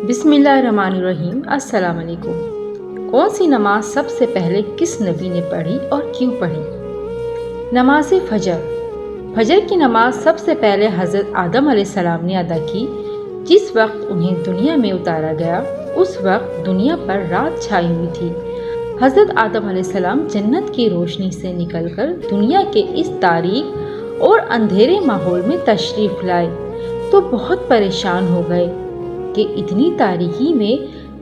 بسم اللہ الرحمن الرحیم۔ السلام علیکم۔ کون سی نماز سب سے پہلے کس نبی نے پڑھی اور کیوں پڑھی؟ نماز فجر۔ فجر کی نماز سب سے پہلے حضرت آدم علیہ السلام نے ادا کی۔ جس وقت انہیں دنیا میں اتارا گیا اس وقت دنیا پر رات چھائی ہوئی تھی۔ حضرت آدم علیہ السلام جنت کی روشنی سے نکل کر دنیا کے اس تاریک اور اندھیرے ماحول میں تشریف لائے تو بہت پریشان ہو گئے کہ اتنی تاریکی میں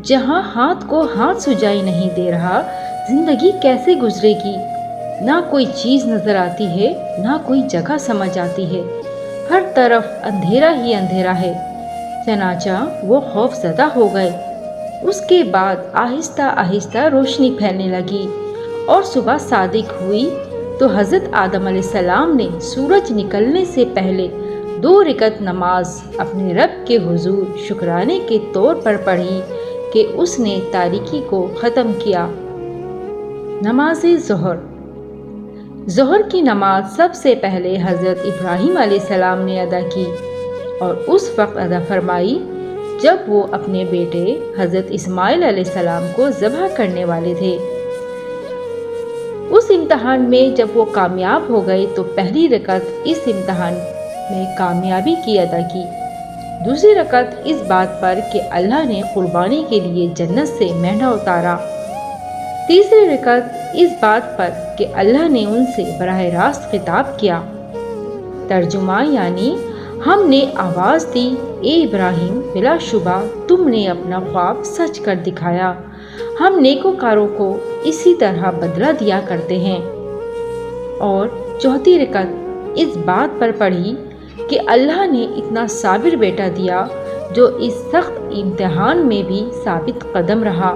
جہاں ہاتھ کو ہاتھ سجائی نہیں دے رہا، زندگی کیسے گزرے گی؟ نہ کوئی چیز نظر آتی ہے، نہ کوئی جگہ سمجھ آتی ہے، ہر طرف اندھیرا ہی اندھیرا ہے۔ چنانچہ وہ خوف زدہ ہو گئے۔ اس کے بعد آہستہ آہستہ روشنی پھیلنے لگی اور صبح صادق ہوئی تو حضرت آدم علیہ السلام نے سورج نکلنے سے پہلے 2 رکعت نماز اپنے رب کے حضور شکرانے کے طور پر پڑھی کہ اس نے تاریکی کو ختم کیا۔ نماز ظہر۔ ظہر کی نماز سب سے پہلے حضرت ابراہیم علیہ السلام نے ادا کی اور اس وقت ادا فرمائی جب وہ اپنے بیٹے حضرت اسماعیل علیہ السلام کو ذبح کرنے والے تھے۔ اس امتحان میں جب وہ کامیاب ہو گئے تو پہلی رکعت اس امتحان میں کامیابی کی ادا کی، دوسری رکعت اس بات پر کہ اللہ نے قربانی کے لیے جنت سے مینڈھا اتارا، تیسری رکعت اس بات پر کہ اللہ نے ان سے براہ راست خطاب کیا۔ ترجمہ یعنی ہم نے آواز دی، اے ابراہیم، بلا شبہ تم نے اپنا خواب سچ کر دکھایا، ہم نیکوکاروں کو اسی طرح بدلہ دیا کرتے ہیں۔ اور چوتھی رکعت اس بات پر پڑھی کہ اللہ نے اتنا صابر بیٹا دیا جو اس سخت امتحان میں بھی ثابت قدم رہا۔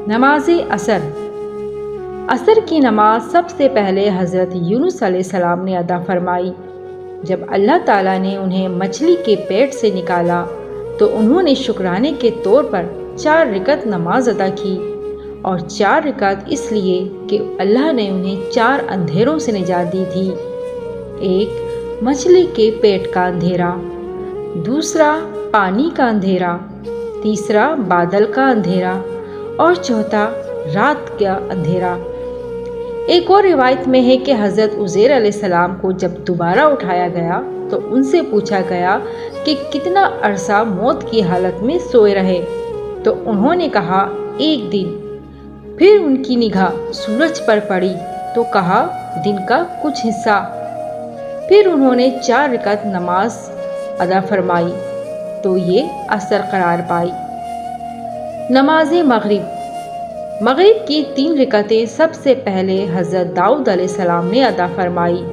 نماز عصر۔ عصر کی نماز سب سے پہلے حضرت یونس علیہ السلام نے ادا فرمائی۔ جب اللہ تعالیٰ نے انہیں مچھلی کے پیٹ سے نکالا تو انہوں نے شکرانے کے طور پر 4 رکعت نماز ادا کی، اور 4 رکعت اس لیے کہ اللہ نے انہیں 4 اندھیروں سے نجات دی تھی۔ ایک، مچھلی کے پیٹ کا اندھیرا، دوسرا پانی کا اندھیرا، تیسرا بادل کا اندھیرا اور چوتھا رات کا اندھیرا۔ ایک اور روایت میں ہے کہ حضرت عزیر علیہ السلام کو جب دوبارہ اٹھایا گیا تو ان سے پوچھا گیا کہ کتنا عرصہ موت کی حالت میں سوئے رہے، تو انہوں نے کہا 1 دن۔ پھر ان کی نگاہ سورج پر پڑی تو کہا دن کا کچھ حصہ۔ پھر انہوں نے 4 رکعت نماز ادا فرمائی تو یہ عصر قرار پائی۔ نماز مغرب۔ مغرب کی 3 رکعتیں سب سے پہلے حضرت داؤد علیہ السلام نے ادا فرمائی۔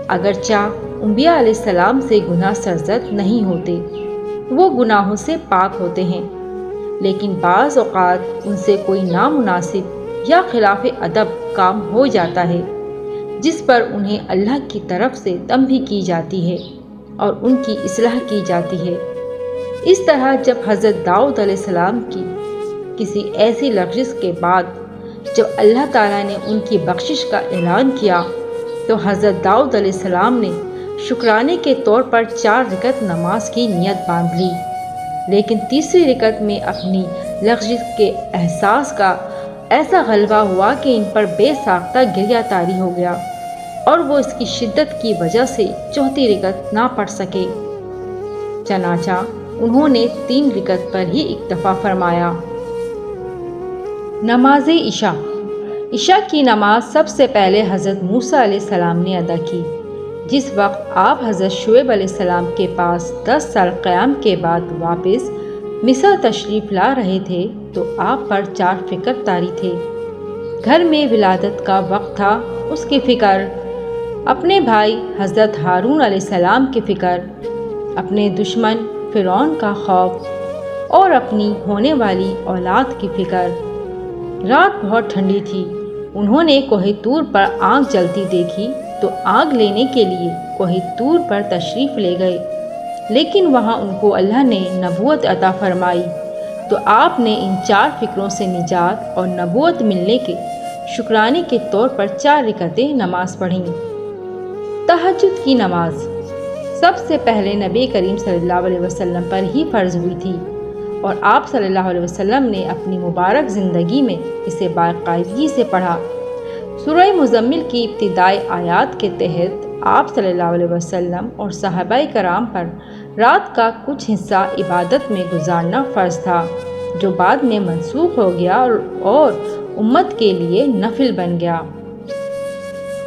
اگرچہ انبیاء علیہ السلام سے گناہ سرزد نہیں ہوتے، وہ گناہوں سے پاک ہوتے ہیں، لیکن بعض اوقات ان سے کوئی نامناسب یا خلاف ادب کام ہو جاتا ہے جس پر انہیں اللہ کی طرف سے تنبیہ کی جاتی ہے اور ان کی اصلاح کی جاتی ہے۔ اس طرح جب حضرت داؤد علیہ السلام کی کسی ایسی لغزش کے بعد جب اللہ تعالیٰ نے ان کی بخشش کا اعلان کیا تو حضرت داؤد علیہ السلام نے شکرانے کے طور پر 4 رکعت نماز کی نیت باندھ لی، لیکن تیسری رکعت میں اپنی لغزش کے احساس کا ایسا غلبہ ہوا کہ ان پر بے ساختہ گریہ طاری ہو گیا اور وہ اس کی شدت کی وجہ سے چوتھی رکعت نہ پڑھ سکے، چنانچہ انہوں نے 3 رکعت پر ہی اکتفا فرمایا۔ نماز عشاء۔ عشاء کی نماز سب سے پہلے حضرت موسیٰ علیہ السلام نے ادا کی۔ جس وقت آپ حضرت شعیب علیہ السلام کے پاس 10 سال قیام کے بعد واپس مصر تشریف لا رہے تھے تو آپ پر 4 فکر طاری تھے۔ گھر میں ولادت کا وقت تھا، اس کی فکر، اپنے بھائی حضرت ہارون علیہ السلام کی فکر، اپنے دشمن فرعون کا خوف اور اپنی ہونے والی اولاد کی فکر۔ رات بہت ٹھنڈی تھی۔ انہوں نے کوہ طور پر آگ جلتی دیکھی تو آگ لینے کے لیے کوہ طور پر تشریف لے گئے، لیکن وہاں ان کو اللہ نے نبوت عطا فرمائی تو آپ نے ان 4 فکروں سے نجات اور نبوت ملنے کے شکرانے کے طور پر 4 رکعتیں نماز پڑھیں۔ تہجد کی نماز۔ سب سے پہلے نبی کریم صلی اللہ علیہ وسلم پر ہی فرض ہوئی تھی۔ اور آپ صلی اللہ علیہ وسلم نے اپنی مبارک زندگی میں اسے باقاعدگی سے پڑھا۔ سورہ مزمل کی ابتدائی آیات کے تحت آپ صلی اللہ علیہ وسلم اور صحابہ کرام پر رات کا کچھ حصہ عبادت میں گزارنا فرض تھا، جو بعد میں منسوخ ہو گیا اور امت کے لیے نفل بن گیا۔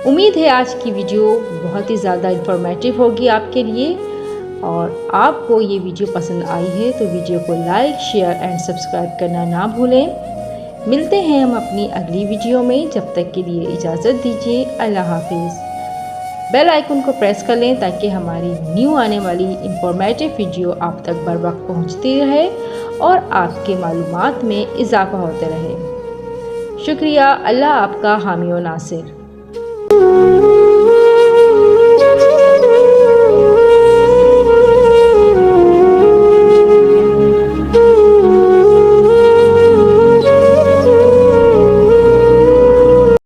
امید ہے آج کی ویڈیو بہت ہی زیادہ انفارمیٹیو ہوگی آپ کے لیے، اور آپ کو یہ ویڈیو پسند آئی ہے تو ویڈیو کو لائک، شیئر اینڈ سبسکرائب کرنا نہ بھولیں۔ ملتے ہیں ہم اپنی اگلی ویڈیو میں، جب تک کے لیے اجازت دیجیے، اللہ حافظ۔ بیل آئیکن کو پریس کر لیں تاکہ ہماری نیو آنے والی انفارمیٹیو ویڈیو آپ تک بر وقت پہنچتی رہے اور آپ کے معلومات میں اضافہ ہوتے رہے۔ شکریہ، اللہ آپ کا حامی و ناصر۔